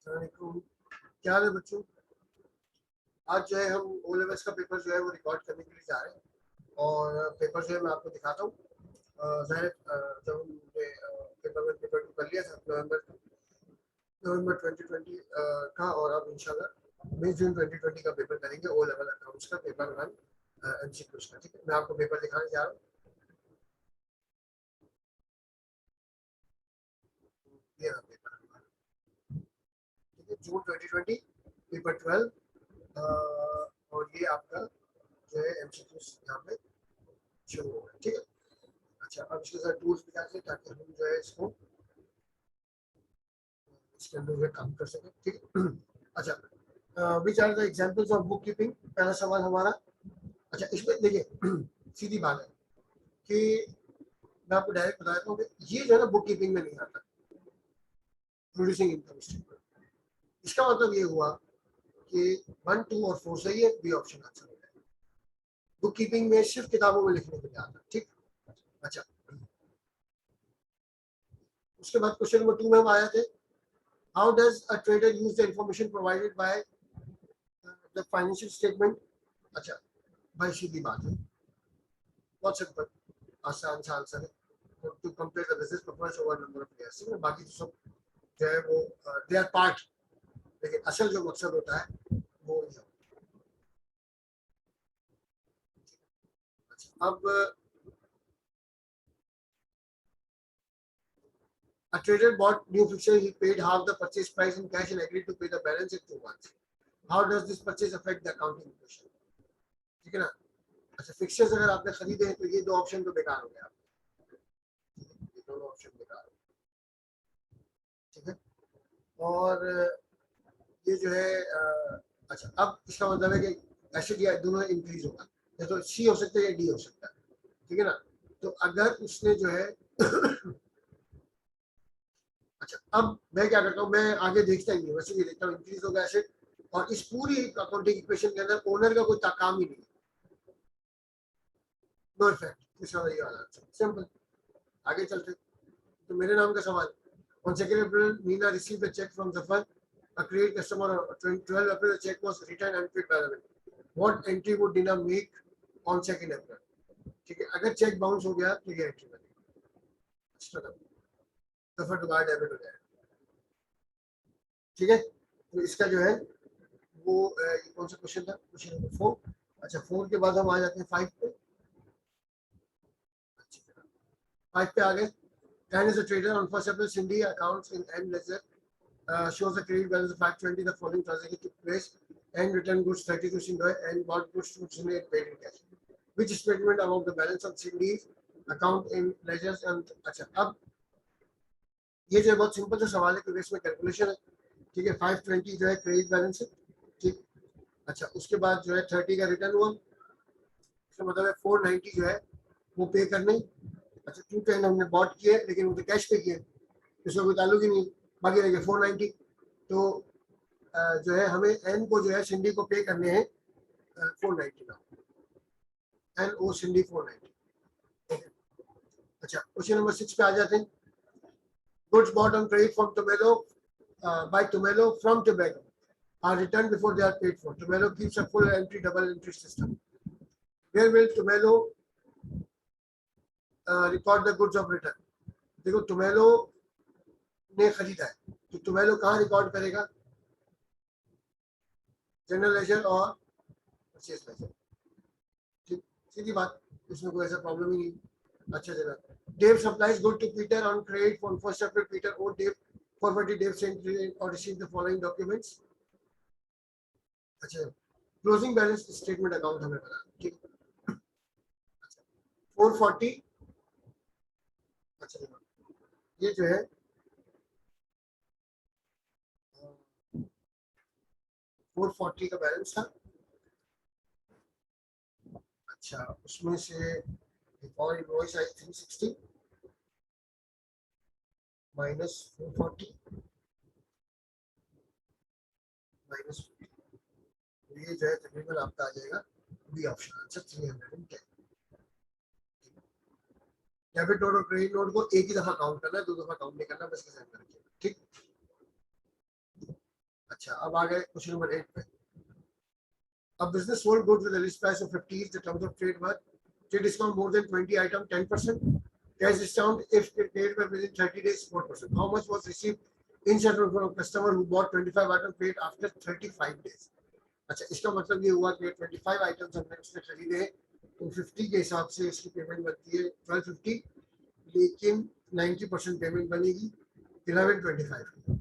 अस्सलामुअलैकुम। क्या हाल है बच्चों? आज जो है हम ओ लेवल्स का पेपर जो है वो रिकॉर्ड करने के लिए जा रहे हैं और पेपर जो है मैं आपको दिखाता हूँ। ज़ाहिर है, जब हमने पेपर वन पेपर टू कर लिया था नवंबर 2020 का, और अब इंशाल्लाह मई जून 2020 का पेपर करेंगे ओ लेवल अकाउंट्स का पेपर वन एमसीक्यूज का। ठीक है, मैं आपको पेपर दिखाने जा रहा हूँ। ये रहा पेपर हमारा। ठीक है, जून 2020 पेपर 12, और ये आपका जो है एमसीक्यूज यहाँ पे शुरू होगा। ठीक है, अच्छा अब इसके साथ टूल्स भी डालते हैं ताकि हम जो है इसको इसके अंदर जो है काम कर सकें। ठीक है, अच्छा which are the examples of bookkeeping, पहला सवाल हमारा। अच्छा इसमें देखिए सीधी बात है कि मैं आपको डायरेक्ट बता देता हूँ कि ये जो है ना बुक कीपिंग में नहीं आता, प्रोड्यूसिंग इनकम स्टेटमेंट। इसका मतलब ये हुआ कि 1, 2 और 4 सही है, बी ऑप्शन आंसर हो जाएगा। बुक कीपिंग में सिर्फ किताबों में लिखने के लिए आता। ठीक, अच्छा उसके बाद क्वेश्चन नंबर 2 में हम आए थे, how does a trader use the information provided by the financial statement? अच्छा भाई सीधी बात है, बहुत सिंपल, आसान सा आंसर है, to compare the business performance over number of years. बाकी तो सब जो है वो दे आर पार्ट, लेकिन असल जो मकसद होता है वो ये। अच्छा अब a trader bought new fixture, he paid half the purchase price in cash and agreed to pay the balance in 2 months. How does this purchase affect the accounting equation? ठीक है ना। अच्छा फिक्सचर्स अगर आपने खरीदे हैं तो ये दो ऑप्शन तो बेकार हो गया, ये दोनों ऑप्शन बेकार हो। ठीक है, और ये जो है अच्छा अब इसका मतलब है कि एसिड या दोनों इंक्रीज होगा, या तो सी हो सकता है या डी हो सकता है। ठीक है ना, तो अगर उसने जो है अच्छा अब मैं क्या करता हूँ, मैं आगे देखता ही नहीं, वैसे ये देखता हूँ इंक्रीज होगा एसिड, और इस पूरी अकाउंटिंग इक्वेशन के अंदर ओनर का कोई काम ही नहीं, नो इफेक्ट। इसका वही वाला सिंपल। आगे चलते, तो मेरे नाम का सवाल। On 2nd April, Nina received a check from Zafar, a credit customer. On 12 April, the check was returned and paid by the bank. What entry would Nina make on 2nd April? ठीक है, अगर cheque bounce हो गया तो ये entry बनेगी, जफर दोबारा debit हो जाएगा। ठीक है, तो इसका जो है वो कौन सा क्वेश्चन था, क्वेश्चन नंबर 4। अच्छा 4 के बाद हम आ जाते हैं 5 पे। अच्छी तरह 5 पे आ गए। Dan is a trader. On 1st April, Cindy accounts in N ledger shows a credit balance of 520. The following transaction took place: and returned goods 30 to Cindy and bought goods to Cindy and paid in cash. Which statement about the balance of Cindy's account in ledgers? And अच्छा अब ये जो बहुत simple सा सवाल है क्योंकि इसमें कैलकुलेशन है। ठीक है, 520 जो है क्रेडिट बैलेंस है। ठीक, अच्छा उसके बाद जो है 30 का रिटर्न हुआ, इसका मतलब है 490 जो है वो पे करने। अच्छा 210 हमने बॉट किए लेकिन वो तो कैश पे किए, इसका कोई ताल्लुक ही नहीं। बाकी रह गया 490, तो जो है हमें एन को जो है सिंडी को पे करने हैं 490 का, एन ओ सिंडी 490। अच्छा क्वेश्चन नंबर 6 पे आ जाते हैं। Goods bought on credit from Tumelo by Tumelo from Tobago are returned before they are paid for. Tumelo keeps a full entry double entry system. Where will Tumelo record the goods of return? देखो टोमेलो ने खरीदा है तो टोमेलो कहाँ record करेगा, general ledger और purchase laser. ठीक, सीधी बात, इसमें कोई ऐसा प्रॉब्लम ही नहीं। अच्छा चला, Dave supplies good to Peter on credit on 1st April. Peter owed Dave forwarded Dave sent or received the following documents. अच्छा क्लोजिंग बैलेंस स्टेटमेंट अकाउंट हमें बना। ठीक, 440। अच्छा ये जो है 440 का बैलेंस था। अच्छा उसमें से एक और इनवॉइस आई 360 माइनस 440 माइनस, ये जो है तकरीबन आपका आ जाएगा B option answer 310। Debit note और क्रेडिट नोट को एक ही दफा काउंट करना है, दो दफा काउंट नहीं करना, बस के साथ रखिएगा। ठीक, अच्छा, अब आ गए क्वेश्चन नंबर 8 पे। A business sold goods with a list price of 50 is the terms of trade were trade discount more than 20 item 10%, cash discount if paid were within 30 days 4%. How much was received in settlement from a customer who bought 25 items paid after 35 days? अच्छा, इसका मतलब ये हुआ कि 25 items हमने उसने खरीदे तो 50 के हिसाब से इसकी पेमेंट बनती है 1250, लेकिन 90% पेमेंट बनेगी 1125 की।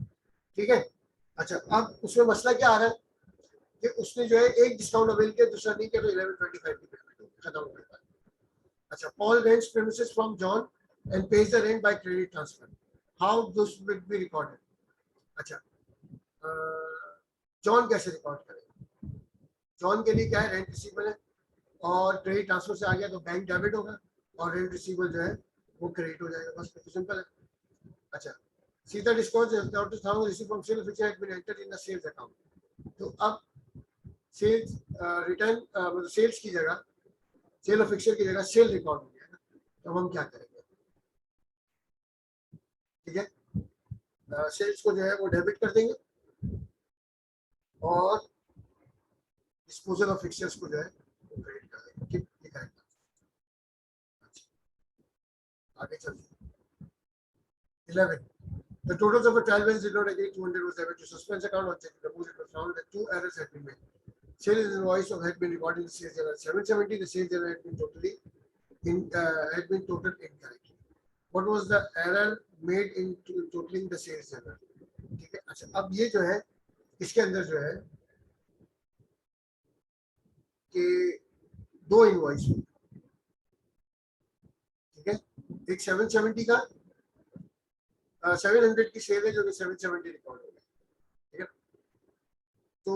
ठीक है। अच्छा, अब उसमें मसला क्या आ रहा है कि उसने जो है एक डिस्काउंट अवेल किया, दूसरा नहीं किया, तो 1125 की पेमेंट खत्म हो गई। अच्छा, Paul rents premises from John and page the rent by credit transfer, how this will be recorded? अच्छा, जॉन कैसे रिकॉर्ड करें? जॉन के लिए क्या है, रेंट रिसीवेबल है और क्रेडिट ट्रांसफर से आ गया तो बैंक डेबिट होगा और रेंट रिसीवेबल जो है वो क्रेडिट हो जाएगा, बस सिंपल है। अच्छा, सीधा discount receive from sale which had been entered in the sales account. तो अब सेल्स रिटर्न मतलब सेल्स की जगह सेल ऑफ फिक्चर की जगह सेल रिकॉर्ड हो गया ना, तो हम क्या करेंगे? ठीक है, सेल्स को जो है वो डेबिट कर देंगे और डिस्पोजल ऑफ फिक्चर्स को जो है वो क्रेडिट कर देंगे। ठीक, ये करेक्ट। अच्छा, आगे चलते हैं। 11. The totals of a trial balance did not agree 200 was debit to suspense account on check deposit was found that two errors had been made. Sales invoice had been recorded in the sales journal 770, the sales journal had been totaled incorrectly. What was the error made in totaling the sales journal? ठीक है। अच्छा, अब ये जो है इसके अंदर जो है कि दो इनवॉइस, ठीक है, एक 770 का 700 की सेल है जो कि 770 रिकॉर्ड हो गया। ठीक है, तो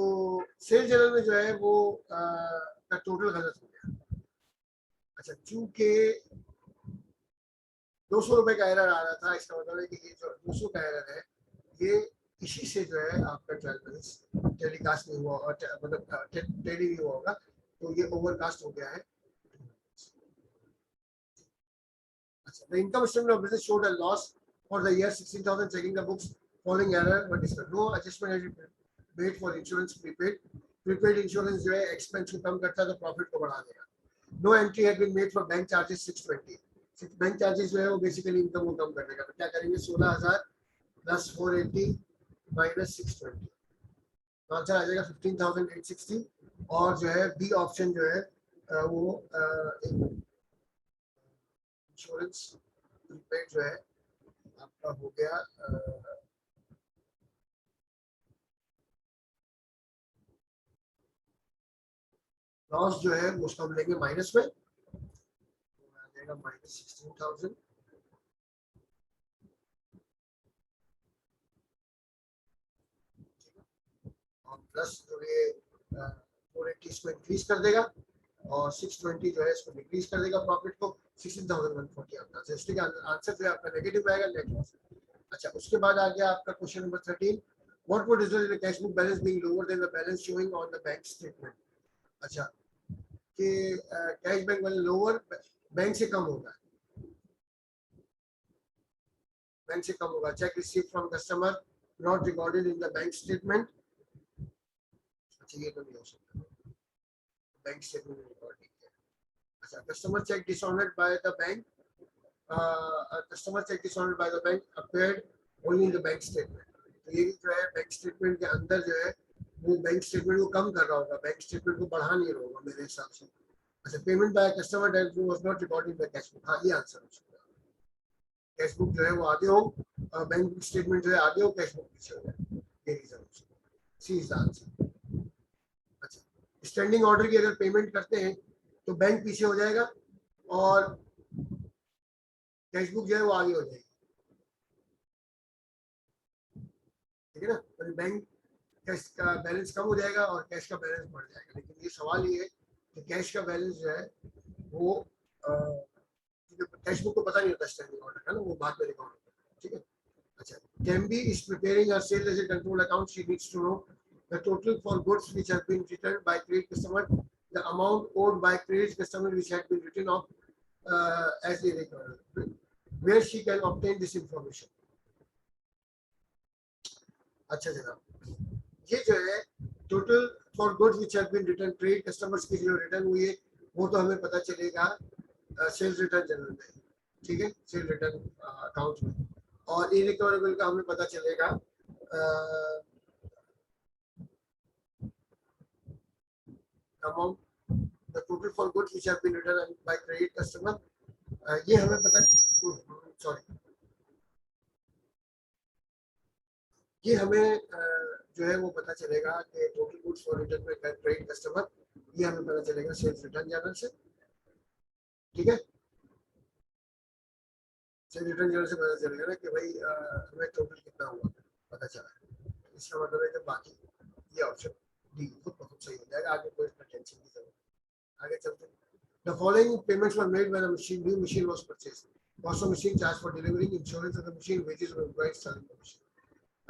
सेल जर्नल में जो है वो का टोटल गलत हो गया। अच्छा, चूंकि 200 रुपए का एरर आ रहा था, इसका मतलब है कि ये जो 200 का एरर है ये इसी से जो है आपका ट्रायल बैलेंस टेलीकास्ट नहीं हुआ और मतलब टेली नहीं हुआ होगा, तो ये ओवरकास्ट हो गया है। अच्छा, the income statement of business showed a loss for the year 16,000. Checking the books, following error but discovered no adjustment has been made for insurance prepaid. Prepaid insurance जो है एक्सपेंस को कम करता है तो प्रॉफिट को बढ़ा देगा। No entry had been made for bank charges 620. Bank charges जो है वो बेसिकली इनकम को कम कर देगा। तो क्या करेंगे, 16,000 प्लस 480 माइनस 620, तो आंसर आ जाएगा 15,860। और जो है बी ऑप्शन जो है वो इंश्योरेंस प्रीपेड जो है आपका हो गया लॉस जो है उसको हम लेंगे माइनस में, आ जाएगा माइनस 16,000 और प्लस जो ये 480 इसको इंक्रीज कर देगा और 620 जो है इसको डिक्रीज कर देगा प्रॉफिट को 16,140 आपका आंसर। इसलिए आंसर जो है आपका नेगेटिव आएगा, नेट लॉस। अच्छा, उसके बाद आ गया आपका question number 13। What would result in cash book balance being lower than the balance showing on the bank statement? अच्छा, कि cash bank balance lower bank से कम होगा, बैंक से कम होगा। Check receive from customer not recorded in the bank statement. अच्छा, ये तो नहीं हो सकता, बैंक स्टेटमेंट में रिकॉर्ड नहीं किया। अच्छा, customer cheque dishonoured by the bank, customer cheque dishonoured by the bank appeared only in the bank statement. तो ये जो है बैंक स्टेटमेंट के अंदर जो है वो बैंक स्टेटमेंट को कम कर रहा होगा, बैंक स्टेटमेंट को बढ़ा नहीं रहा होगा मेरे हिसाब से। अच्छा, payment by customer that was not recorded in the cash book, हाँ ये आंसर हो सकता है। कैश बुक जो है वो आगे हो, बैंक स्टेटमेंट जो है आगे हो, कैश बुक पीछे हो जाए, ये रीजन हो सकता है। सी इज द आंसर। अच्छा, स्टैंडिंग ऑर्डर की अगर पेमेंट करते हैं तो बैंक पीछे हो जाएगा और कैश बुक जो है वो आगे हो जाएगी। ठीक है ना, तो बैंक कैश का बैलेंस कम हो जाएगा और कैश का बैलेंस बढ़ जाएगा। लेकिन ये सवाल ये है कि कैश का बैलेंस जो है वो कैश बुक को पता नहीं होता स्टैंडिंग ऑर्डर का ना, वो बाद में रिकॉर्ड होता है। ठीक है। अच्छा, Tembi is preparing her sales as a control account. She needs to know the total for goods which have been returned by credit customer, the amount owed by credit customer which had been written off as a record. Where she can obtain this information? अच्छा जनाब, ये जो है total for goods which have been return, trade customers की जो return हुई है वो तो हमें पता चलेगा सेल्स रिटर्न जनरल में, ठीक है, सेल रिटर्न अकाउंट में। और इरिकवरेबल का हमें पता चलेगा amount the total for goods which have been return by credit customer, ये हमें पता, सॉरी, ये हमें जो है वो पता चलेगा कि टोटल गुड्स फॉर रिटर्न में क्रेडिट कस्टमर, ये हमें पता चलेगा सेल्स रिटर्न जनरल से, ठीक है। सेल्स रिटर्न जनरल से पता चलेगा ना कि भाई हमें टोटल कितना हुआ पता चला है। इसका मतलब है कि बाकी ये ऑप्शन डी खुद ब खुद सही हो जाएगा, आगे कोई टेंशन की जरूरत। आगे चलते हैं। The following payments were made when a new machine was purchased. Cost of machine, charge for delivering, insurance of the machine, wages of employees selling the machine.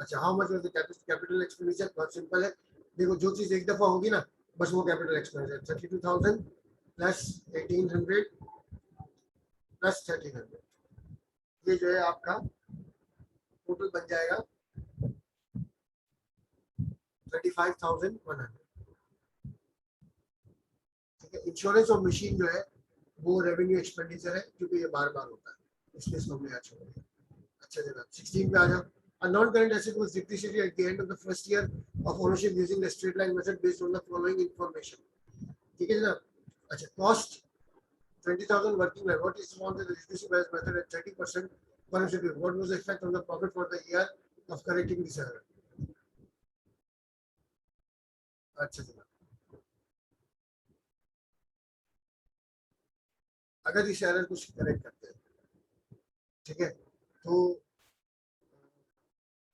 अच्छा, how much was the capital expenditure? बहुत simple है, देखो जो चीज एक दफा होगी ना बस वो कैपिटल एक्सपेंडिचर 32,000 प्लस 1800 प्लस 1300, ये जो है आपका टोटल बन जाएगा 35,100, ठीक है। इंश्योरेंस ऑफ मशीन जो है वो रेवेन्यू एक्सपेंडिचर है क्योंकि ये बार बार होता है, इसलिए इसको हमने यहाँ छोड़ दिया। अच्छा जनाब 16 पे आ जाओ। A non-current asset was depreciated at the end of the first year of ownership using the straight line method based on the following information, ठीक है जनाब। अच्छा, cost 20,000 working line. What is found in the reducing balance method at 30% per unit? What was the effect on the profit for the year of correcting this error? अच्छा जनाब, अगर इस error को correct करते हैं, ठीक है, तो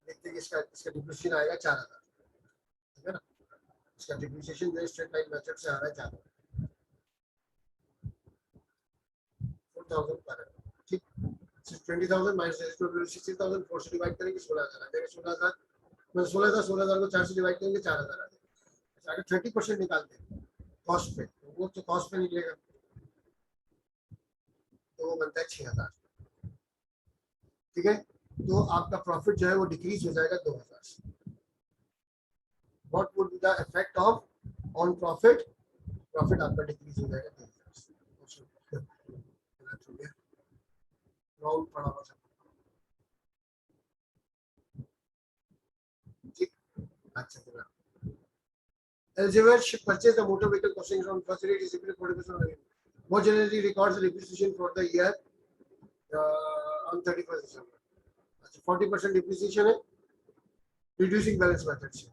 देखते हैं कि इसका इसका डिप्रिसिएशन आएगा 4,000, ठीक है ना। इसका डिप्रिसिएशन जो स्ट्रेट लाइन मेथड से आ रहा है 4,000, 4,000 पर, ठीक। 20,000 माइनस 16,000 4 से डिवाइड करेंगे 16,000 आ जाएगा। 16,000 मतलब 16,000, 16,000 को 4 से डिवाइड करेंगे 4,000 आ जाएगा। अगर 30% निकालते हैं कॉस्ट पे तो वो तो कॉस्ट पे निकलेगा, तो वो बनता है 6,000, ठीक है। तो आपका प्रॉफिट जो है वो डिक्रीज हो जाएगा 2,000 से। What would be the effect of on profit? Profit आपका डिक्रीज हो जाएगा 2,000 से। राउंड पड़ा हुआ था, ठीक। अच्छा जनाब, Elsevier purchased a motor vehicle costing around first rate is equal to 40% of the what generally records the depreciation for the year on 31st December. 40% depreciation है reducing balance method से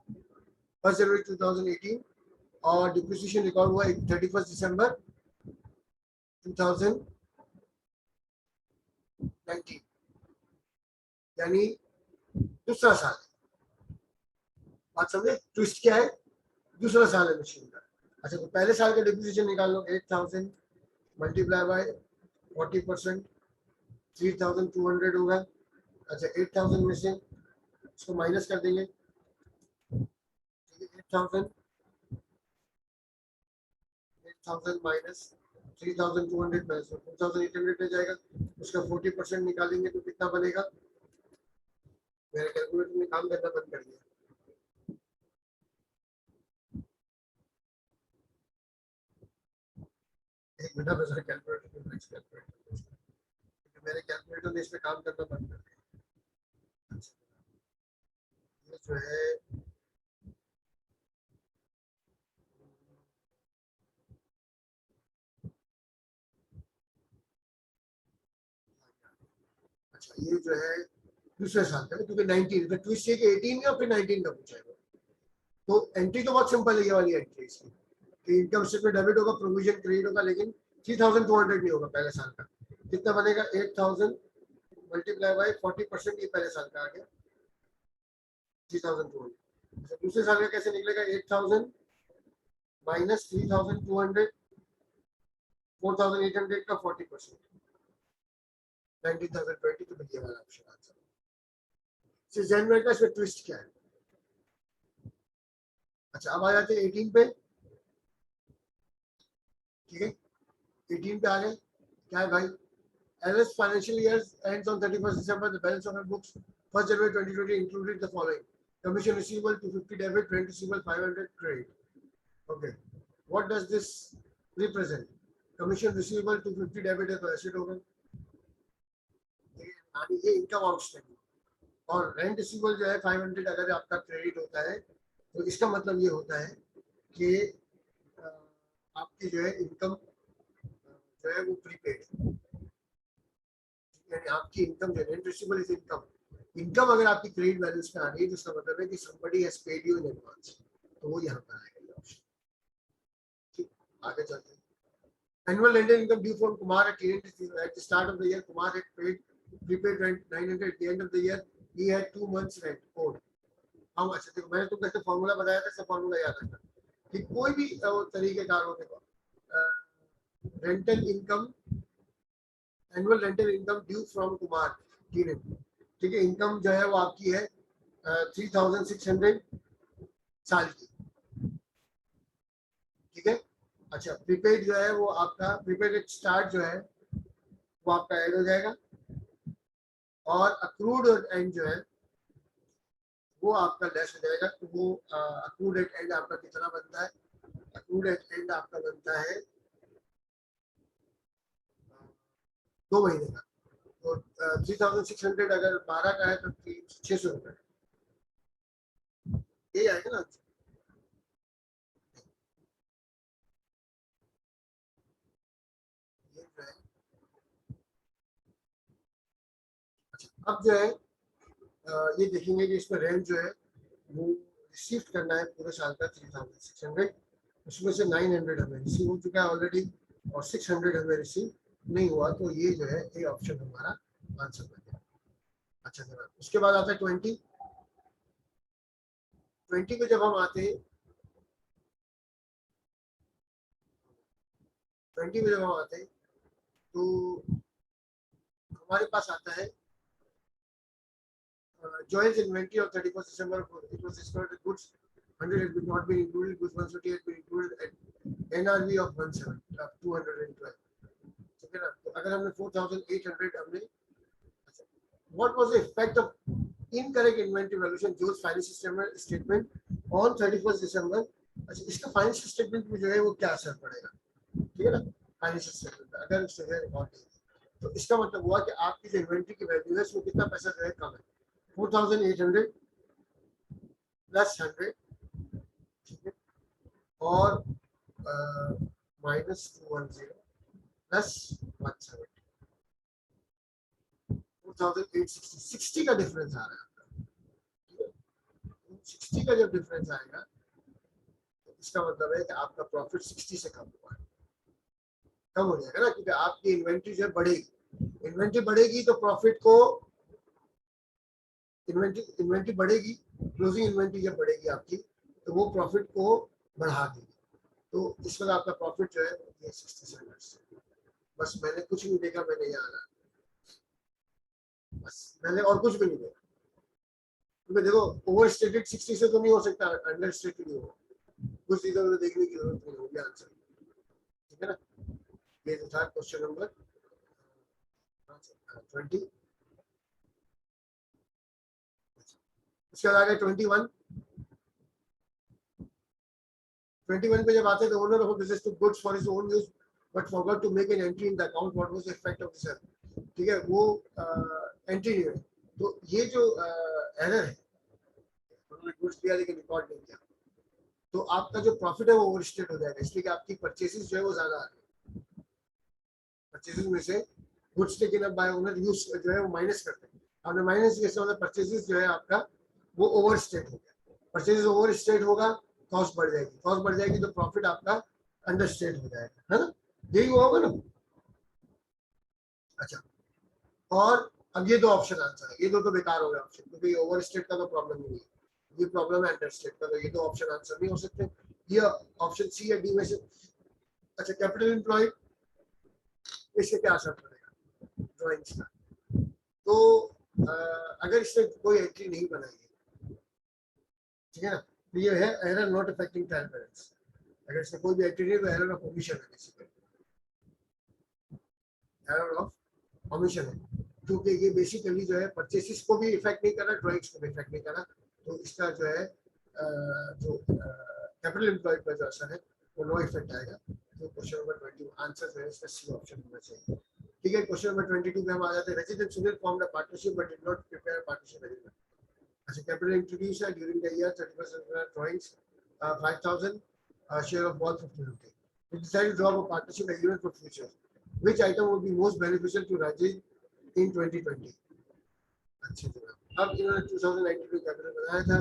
1 January 2018 और depreciation record हुआ 31st December 2019, यानी दूसरा साल। बात समझे, twist क्या है, दूसरा साल है मशीन का। अच्छा, तो पहले साल का डिप्रिसिएशन निकाल लो, 8,000 मल्टीप्लाई बाय 40%, 3,200 होगा। अच्छा, 8,000 में से इसको माइनस कर देंगे, 8,000 माइनस 3,200 प्लस 4,800 में जाएगा, उसका 40% निकालेंगे तो कितना बनेगा? मेरे कैलकुलेटर ने काम करना बंद कर दिया। एक मिनट में सर कैलकुलेटर मेरे कैलकुलेटर ने इस पे काम करना बंद कर दिया। अच्छा, ये जो है अच्छा, ये जो है दूसरे साल का, क्योंकि 19 का ट्विस्ट है कि 18 का फिर 19 का पूछा है। तो एंट्री तो बहुत सिंपल है, ये वाली एंट्री इसकी कि इनकम स्टेटमेंट डेबिट होगा, प्रोविजन क्रेडिट होगा, लेकिन 3,200 नहीं होगा पहले साल का। कितना बनेगा? 8,000 मल्टीप्लाई बाय 40%, ये पहले साल का आ गया 3,200। दूसरे साल का कैसे निकलेगा? 8,000 माइनस 3,200, 4,800 का 40%, 19,020, तो ये वाला ऑप्शन आंसर। जनवरी का इसमें ट्विस्ट क्या है? अच्छा, अब आ जाते हैं 18 पे, ठीक है। 18 पे आ गए, क्या है भाई? As financial year ends on 31st December, the balance of our books 1st January 2020 included the following. commission receivable 250 debit, rent receivable 500 credit. Okay, what does this represent? Commission receivable 250 debit है तो asset होगा, यानी ये income outstanding, और rent receivable जो है 500 अगर आपका क्रेडिट होता है तो इसका मतलब ये होता है कि आपकी जो है इनकम जो है वो प्रीपेड, यानी आपकी इनकम जो rent receivable is income, income अगर आपकी क्रेडिट बैलेंस में आ रही है तो इसका मतलब है कि somebody has paid you in advance, तो वो यहाँ पर आएगा ये ऑप्शन। ठीक, आगे चलते हैं। Annual rental income due from Kumar at the start of the year. Kumar had paid prepaid rent 900. At the end of the year, he had 2 months rent owed. How much? देखो मैंने तुमको ऐसे formula बताया था, सब formula याद रखना कि कोई भी तरीकेकार हो, देखो rental income, annual rental income due from Kumar tenant, ठीक है, इनकम जो है वो आपकी है 3600 साल की, ठीक है। अच्छा, प्रीपेड जो है वो आपका प्रीपेड स्टार्ट जो है वो आपका ऐड हो जाएगा, और अक्रूड एंड जो है वो आपका लेस हो जाएगा, तो वो अक्रूड एंड आपका कितना बनता है? अक्रूड एंड आपका बनता है 2 महीने का, तो 3600 अगर 12 का है तो 600 रुपए, ये आएगा ना। ये जो है, अच्छा अब जो है ये देखेंगे कि इसमें रेंट जो है वो रिसीव करना है पूरे साल का 3600, उसमें से 900 हमें रिसीव हो चुका है ऑलरेडी, और 600 हमें रिसीव नहीं हुआ, तो ये जो है ये ऑप्शन हमारा आंसर बन गया। अच्छा जनाब, उसके बाद आता है 20 पे जब हम आते हैं, 20 पे जब हम आते हैं तो हमारे पास आता है joins inventory of 31st December, it was discovered that goods 100 had not been included, goods 150 had been included at NRV of 212, ठीक है ना। तो अगर हमने 4800 हमने, what was the effect of incorrect inventory valuation Joe's financial statement on 31st December? अच्छा, इसका financial statement में जो है वो क्या असर पड़ेगा, ठीक है ना। फाइनेंशियल स्टेटमेंट अगर उससे रिकॉर्ड नहीं, तो इसका मतलब हुआ कि आपकी जो इन्वेंट्री की वैल्यू है उसमें कितना पैसा जो है कम है, 4800 प्लस 100, ठीक है, और -210 प्लस 170, 4860 का डिफरेंस आ रहा है, ठीक है। 60 का जब डिफरेंस आएगा तो इसका मतलब है कि आपका प्रॉफिट 60 से कम हुआ है, कम हो जाएगा ना, क्योंकि आपकी इन्वेंट्री जो है बढ़ेगी, इन्वेंट्री बढ़ेगी तो प्रॉफिट को, इन्वेंट्री बढ़ेगी, क्लोजिंग इन्वेंट्री जब बढ़ेगी आपकी तो वो प्रॉफिट को बढ़ा देगी, तो इस वक्त आपका प्रॉफिट जो है ये 60 से, बस मैंने कुछ नहीं देखा, मैंने यहाँ आना, बस मैंने और कुछ भी नहीं देखा, क्योंकि देखो ओवर स्टेटेड 60 से तो नहीं हो सकता, अंडर स्टेटेड ही होगा, कुछ चीजों को देखने की जरूरत नहीं होगी आंसर, ठीक है ना। ये जो था क्वेश्चन नंबर 20। उसके बाद आगे 21 पे जब आते हैं, तो owner of business took goods for his own use but forgot to make an entry in the account, what was the effect of this, ठीक है, वो एंट्री नहीं है, तो ये जो एरर है, उन्होंने गुड्स दिया लेकिन रिकॉर्ड नहीं किया, तो आपका जो प्रॉफिट है वो ओवरस्टेट हो जाएगा, इसलिए कि आपकी परचेसेस जो है वो ज्यादा आ रही है, परचेसेस में से goods taken up by owner use जो है वो माइनस करते हैं, आपने माइनस किया मतलब परचेसेस जो है आपका वो ओवरस्टेट हो गया, परचेसेस ओवरस्टेट होगा, कॉस्ट बढ़ जाएगी, कॉस्ट बढ़ जाएगी तो प्रॉफिट आपका अंडरस्टेट हो जाएगा, है ना, यही हुआ होगा ना। अच्छा, और अब ये दो ऑप्शन आंसर है, ये दो तो बेकार हो गए ऑप्शन, क्योंकि ओवरस्टेट का तो प्रॉब्लम नहीं है, ये प्रॉब्लम है अंडरस्टेट का, तो ये दो ऑप्शन आंसर नहीं हो सकते, ये ऑप्शन सी या डी में से। अच्छा, कैपिटल एम्प्लॉय, इससे क्या असर पड़ेगा ड्राइंग्स का, तो अगर इससे कोई एंट्री नहीं बनाई है, ठीक है ना, तो ये है error not affecting trial balance, अगर इसमें कोई भी एंट्री नहीं है तो एरर ऑफ ओमिशन है, बेसिकली एरर ऑफ ओमिशन है, क्योंकि ये बेसिकली जो है परचेसिस को भी इफेक्ट नहीं कर रहा, ड्राइंग्स को भी इफेक्ट नहीं कर रहा, तो इसका जो है जो कैपिटल एम्प्लॉयड पर जो असर है वो नो इफेक्ट आएगा। तो क्वेश्चन नंबर 20 आंसर जो है इसका सी ऑप्शन होना चाहिए। ठीक है, क्वेश्चन नंबर 22 में हम आ जाते हैं। Resident Sunil formed a partnership but did not prepare partnership agreement. अच्छा, कैपिटल इंट्रोड्यूस है during the year 30% drawings 5000 share of 150. We decided to draw up a partnership agreement for future. Which item would be most beneficial to Rajesh in 2020? अच्छी तरह अब इन्होंने 2092 capital बनाया था।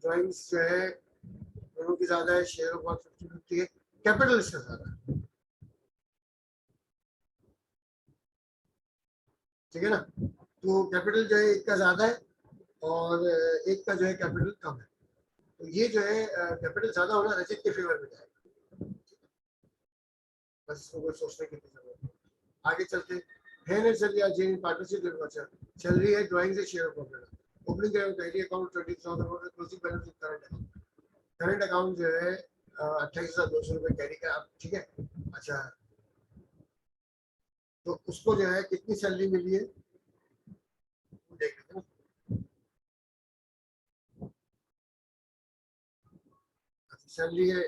Drawings जो है दोनों की ज्यादा है, शेयर ऑफ 150 है, कैपिटल इसका ज्यादा है। ठीक है ना, तो कैपिटल जो है एक का ज्यादा है और एक का जो है कैपिटल कम है। तो ये जो है कैपिटल ज्यादा होना रजत के फेवर में जाएगा। बस इसको कोई सोचने की जरूरत है। आगे चलते हैं। चल रही है पार्टनरशिप अच्छा चल रही है। ड्राइंग से share of opening account 20,000 closing balance current account. Current account जो है 28,200 कैरी का। ठीक है, अच्छा तो उसको जो है कितनी सैलरी मिली है देख लेते हैं। सैलरी है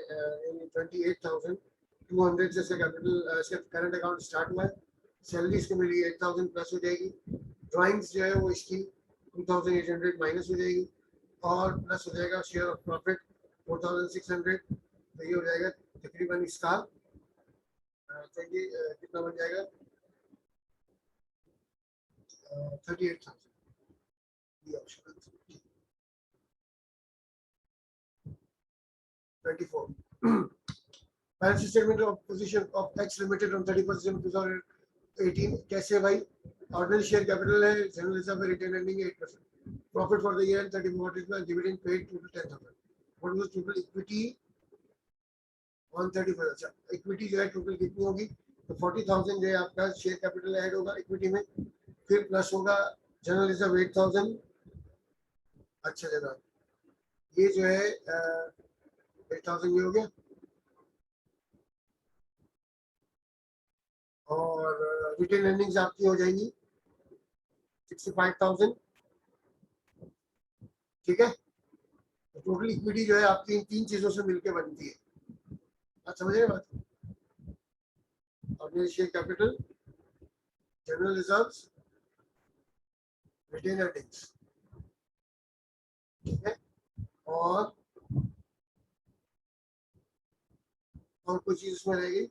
28,200 से कैपिटल इसका करंट अकाउंट स्टार्ट हुआ है। सैलरी इसको मिली 8,000 प्लस हो जाएगी। ड्राइंग्स जो है वो इसकी 2,800 माइनस हो जाएगी और प्लस हो जाएगा शेयर ऑफ प्रॉफिट 4,600। तो ये हो जाएगा तकरीबन इसका कितना बन जाएगा 38,000। 24 balance statement of position of X limited on 31st December 2018 कैसे भाई? ऑर्डिनरी शेयर कैपिटल है, जनरल रिजर्व है, retain earning 8%, profit for the year 30 what is dividend paid total 10,000, what was total equity on 31। अच्छा, equity जो है total कितनी होगी? तो 40,000 जो है आपका शेयर कैपिटल ऐड होगा इक्विटी में, फिर प्लस होगा जनरल रिजर्व 8,000। अच्छा जनाब, ये जो है 8,000 ये हो गया और रिटेन अर्निंग्स आपकी हो जाएंगी 65,000। ठीक है, तो टोटल इक्विटी जो है आपकी इन तीन चीजों से मिलकर बनती है। आप समझ रहे बात? Ordinary share capital, general reserves, retain earnings. ठीक है, और कोई चीज उसमें रहेगी?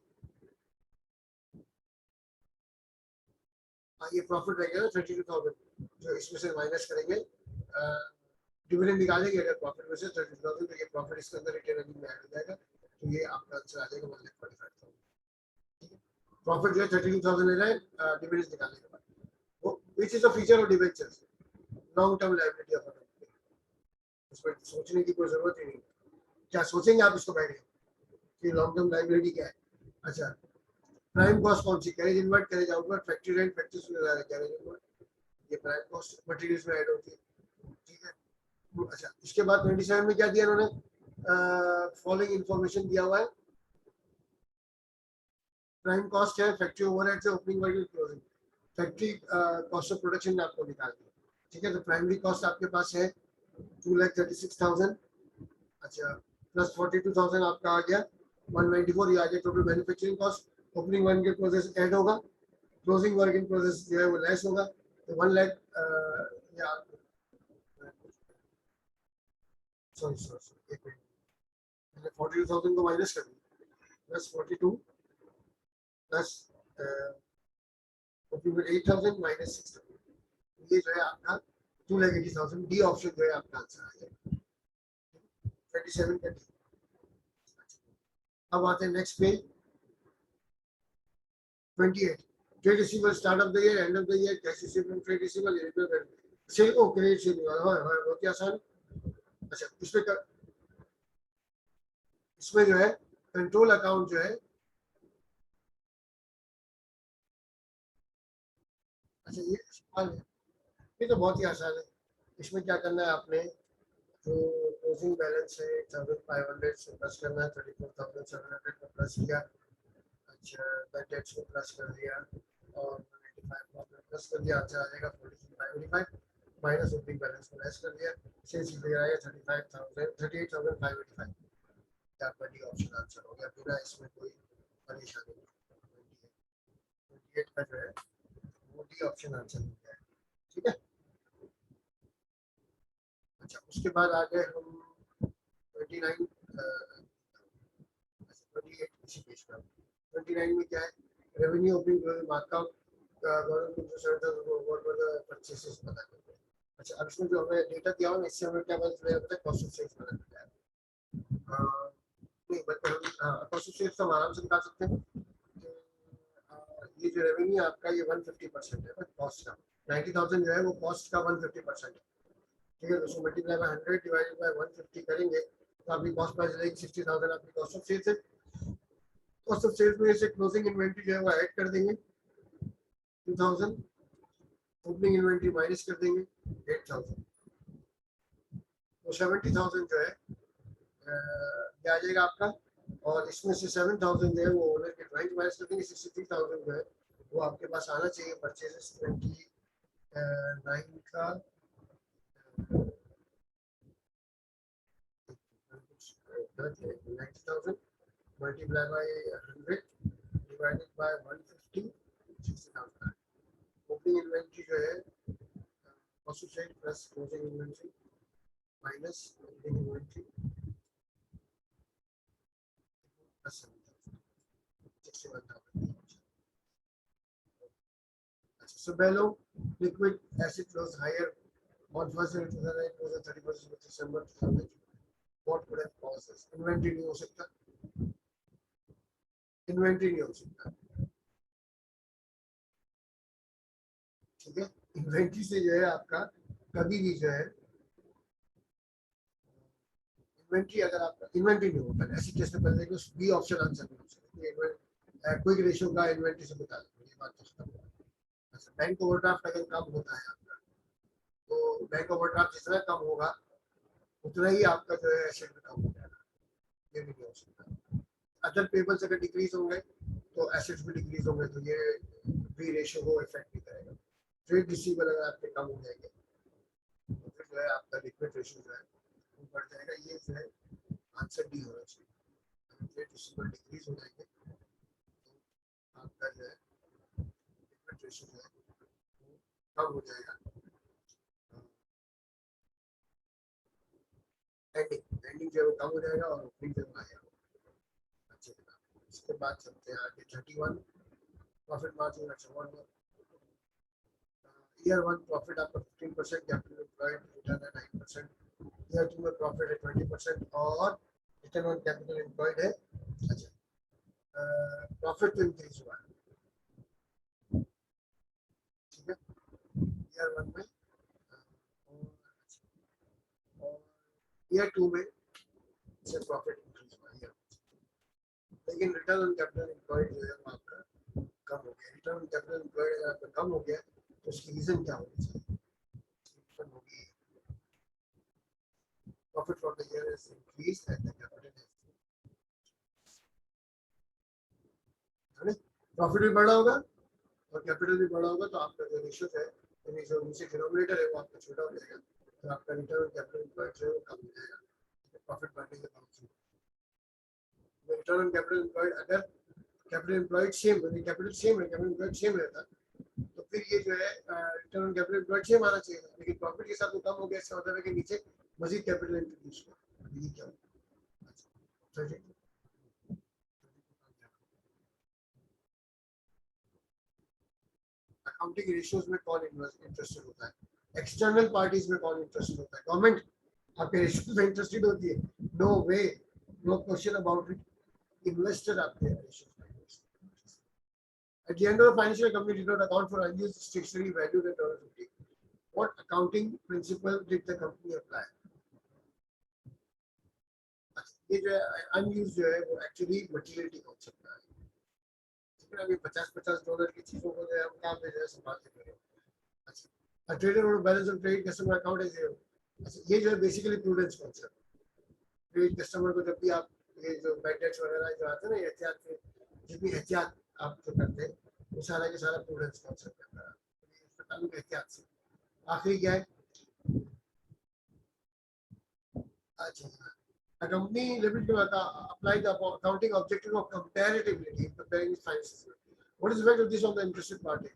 ये प्रॉफिट रहेगा ना 32,000 जो इसमें से माइनस करेंगे, डिविडेंड निकालेंगे अगर प्रॉफिट में से 32,000 तो ये प्रॉफिट इसके अंदर रिटेन अर्निंग में ऐड हो जाएगा। तो ये आपका आंसर आ जाएगा 1,45,000। ठीक है, प्रॉफिट जो है 32,000 ले रहा है डिविडेंड निकालने के बाद। वो which is a feature of debentures, long term liability of a company. उसमें सोचने की कोई जरूरत ही नहीं। क्या सोचेंगे आप इसको बैठ कि लॉन्ग टर्म लायबिलिटी क्या है? अच्छा, प्राइम कॉस्ट कौन सी? Carriage inward, carriage outward, factory rent, factory से कैरेज इनवर्ट, ये प्राइम कॉस्ट मटेरियल्स में ऐड होती है। ठीक है, अच्छा इसके बाद 27 में क्या दिया इन्होंने? फॉलोइंग इंफॉर्मेशन दिया हुआ है। प्राइम कॉस्ट है फैक्ट्री ओवरहेड से opening working closing, factory cost of production में आपको निकालनी है। ठीक है, तो प्राइमरी कॉस्ट आपके पास है 2,36,000। अच्छा, प्लस 42,000 आपका आ गया 194, ये आ गया total manufacturing cost. Opening work in process add होगा, क्लोजिंग वर्क इन प्रोसेस जो है वो लेस होगा। तो 1 लाख या सॉरी सॉरी एक मिनट, मैंने 42,000 को माइनस कर दिया, प्लस 42 प्लस 8,000 माइनस 6,000, ये जो है आपका 2,80,000। डी ऑप्शन जो है आपका आंसर आ जाएगा 27 का डी। अब आते हैं next page 28। Trade receivable start of the year, end of the year, cash receivable, trade receivable, sale or credit sale. हां हां, बहुत ही आसान। अच्छा, इसमें जो है कंट्रोल अकाउंट जो है, अच्छा ये सवाल है, ये तो बहुत ही आसान है। इसमें क्या करना है आपने, जो क्लोजिंग बैलेंस है 8,500 से प्लस करना है, 34,700 को प्लस किया। अच्छा, बैंक टैक्स को प्लस कर दिया और 185 को प्लस कर दिया, आंसर आ जाएगा 43,585। माइनस ओपनिंग बैलेंस को लेस कर दिया, सेल्स फिगर आया 38,585, आपका डी ऑप्शन आंसर हो गया बिना इसमें कोई परेशानी नहीं। 28 का जो है वो डी ऑप्शन आंसर हो गया है। ठीक है, अच्छा उसके बाद आ गए हम 29, 28 इसी पेज पर। 29 में क्या है, रेवेन्यू ओपनिंग मार्कआउट गवर्नमेंट जो service what were the purchases पता करते हैं। अच्छा अब इसमें जो हमें डेटा दिया हुआ है इससे हमें क्या पता चलेगा, पता है कॉस्ट ऑफ सेल्स पता चल जाएगा। नहीं बट हम कॉस्ट ऑफ सेल्स तो हम आराम से निकाल सकते हैं। ये जो रेवेन्यू आपका ये 150% है बट कॉस्ट का 90,000 जो है वो कॉस्ट का 150% है। ठीक है, तो उसको मल्टीप्लाई बाय 100 डिवाइडेड बाय 150 करेंगे तो आपकी कॉस्ट प्राइस रहेगी 60,000, आपकी कॉस्ट ऑफ सेल्स है। कॉस्ट ऑफ सेल्स में से क्लोजिंग इन्वेंटरी जो है वो ऐड कर देंगे 2000, ओपनिंग इन्वेंटरी माइनस कर देंगे 8000, तो 70,000 जो है क्या आ जाएगा आपका, और इसमें से 7,000 जो है वो ओनर के ड्राइंग माइनस कर देंगे, 63,000 जो है वो आपके पास आना चाहिए परचेजेस 29 का 90,000 multiply by 100 divided by 150, 60,000। Opening inventory जो है cost of sale plus closing inventory minus opening inventory plus 61,000। अच्छा so below liquid acid flows higher on 1st January 2008 was 31st December 2008, what could have caused this? Inventory नहीं हो सकता, inventory नहीं हो सकता। ठीक है, इन्वेंटरी से जो है आपका कभी भी जो है इन्वेंटरी अगर आपका इन्वेंटरी नहीं होता ऐसी केस में पहले देखो बी ऑप्शन आंसर नहीं हो सकता, क्विक रेशियो का इन्वेंटरी से बता दो ये बात तो खत्म। अच्छा बैंक ओवरड्राफ्ट अगर कम होता है आपका तो बैंक ओवरड्राफ्ट जितना कम होगा उतना ही आपका जो है एसेट भी कम हो जाएगा, ये भी नहीं हो सकता। अदर पेबल्स अगर डिक्रीज होंगे तो एसेट्स भी डिक्रीज होंगे तो ये बी रेशियो को इफेक्ट नहीं करेगा। ट्रेड रिसीवेबल अगर आपके कम हो जाएंगे तो फिर जो है आपका लिक्विड रेशियो जो है वो बढ़ जाएगा, ये जो है आंसर डी होना चाहिए। ट्रेड रिसीवेबल डिक्रीज हो जाएंगे तो आपका जो है लिक्विड रेशियो जो है कम हो जाएगा। एंडिंग जो है वो कम हो जाएगा और ओपनिंग जो है आएगा। अच्छा इसके बाद चलते हैं आगे 31 प्रॉफिट मार्जिन। अच्छा ईयर 1 प्रॉफिट आपका 15%, कैपिटल एम्प्लॉयड रिटर्न है 9%, ईयर 2 में प्रॉफिट है 20% और रिटर्न ऑन कैपिटल एम्प्लॉयड है। अच्छा प्रॉफिट तो इंक्रीज हुआ है, ठीक है ईयर 1 में और ईयर 2 में से प्रॉफिट इंक्रीज हुआ है, लेकिन रिटर्न ऑन कैपिटल एम्प्लॉयड जो है वो आपका कम हो गया। रिटर्न ऑन कैपिटल एम्प्लॉयड अगर आपका कम हो गया तो उसकी रीजन क्या होनी चाहिए, होगी profit for the year is increase and the capital है, प्रॉफिट भी बढ़ा होगा और कैपिटल भी बढ़ा होगा तो आपका जो रेशियो है यानी जो नीचे डिनोमिनेटर है वो आपका छोटा हो जाएगा तो आपका रिटर्न ऑन कैपिटल एम्प्लॉयड जो है वो कम हो जाएगा प्रॉफिट बढ़ने के बावजूद। रिटर्न ऑन कैपिटल एम्प्लॉयड अगर कैपिटल एम्प्लॉयड सेम है, कैपिटल सेम है, कैपिटल एम्प्लॉयड सेम रहता तो फिर ये जो है return on capital employed same आना चाहिए, लेकिन प्रॉफिट के साथ वो कम हो गया, इसका मतलब है कि नीचे मजीद कैपिटल इंट्रोड्यूस हुआ। ये क्या हुआ, अकाउंटिंग रेशियोज में कौन इंटरेस्टेड होता है, एक्सटर्नल पार्टीज में कौन इंटरेस्टेड होता है, गवर्नमेंट आपके रेशियोज में इंटरेस्टेड होती है, no way, no question about it, investor आपके रेशियोज में। At the end of the financial company did not account for unused stationery valued at $50. What accounting principle did the company apply? ये जो है unused जो है वो actually materiality concept का है। लेकिन अभी $50 की चीजों को जो है हम कहाँ पे जो है संभाल के करें। अच्छा ट्रेडर और balance of trade customer account है जीरो। अच्छा ये जो है basically prudence concept, trade customer को जब भी आप ये जो बैड डेट्स वगैरह जो आते हैं ना एहतियात के जितनी एहतियात आप जो करते हैं वो सारा के सारा प्रूडेंस कॉन्सेप्ट करता है, एहतियात से। आखिरी क्या है अच्छा, a company liability to apply the accounting objective of comparativity in preparing its finances. What is the effect of this on the interested party?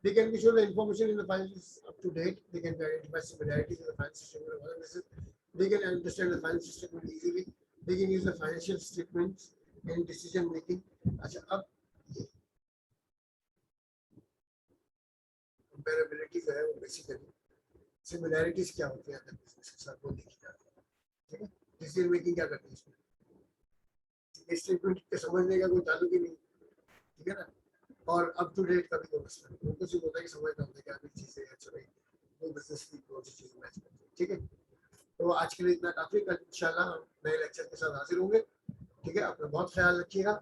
They can be sure the information in the finances up to date. They can identify similarities in the financial statement of other business. They can understand the financial statement easily. They can use the financial statements in decision making. अच्छा, अब comparability जो है वो basically similarities क्या होती है other business के साथ वो देखी जाती है, ठीक है? डिसीजन मेकिंग क्या करती है इसमें? स्टेटमेंट के समझने का कोई ताल्लुक ही नहीं, ठीक है ना? और अप टू डेट का भी कोई मसला नहीं, उनको सिर्फ होता है कि समझना होता है कि अभी चीजें अच्छा नहीं, वो बिजनेस की कौन सी चीज मैच करती है, ठीक है? तो आज के लिए इतना काफी, कल इंशाल्लाह हम नए लेक्चर के साथ हाजिर होंगे, ठीक है? अपना बहुत ख्याल रखिएगा।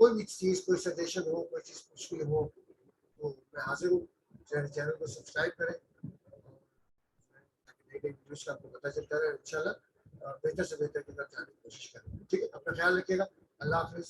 कोई भी चीज, कोई सजेशन हो, कोई चीज पूछनी हो तो मैं हाजिर हूँ। चैनल को सब्सक्राइब करें ताकि नई नई वीडियोस का आपको पता चलता रहे। इंशाल्लाह बेहतर से बेहतर की तरफ जाने की कोशिश करें, ठीक है? अपना ख्याल रखिएगा। अल्लाह हाफिज।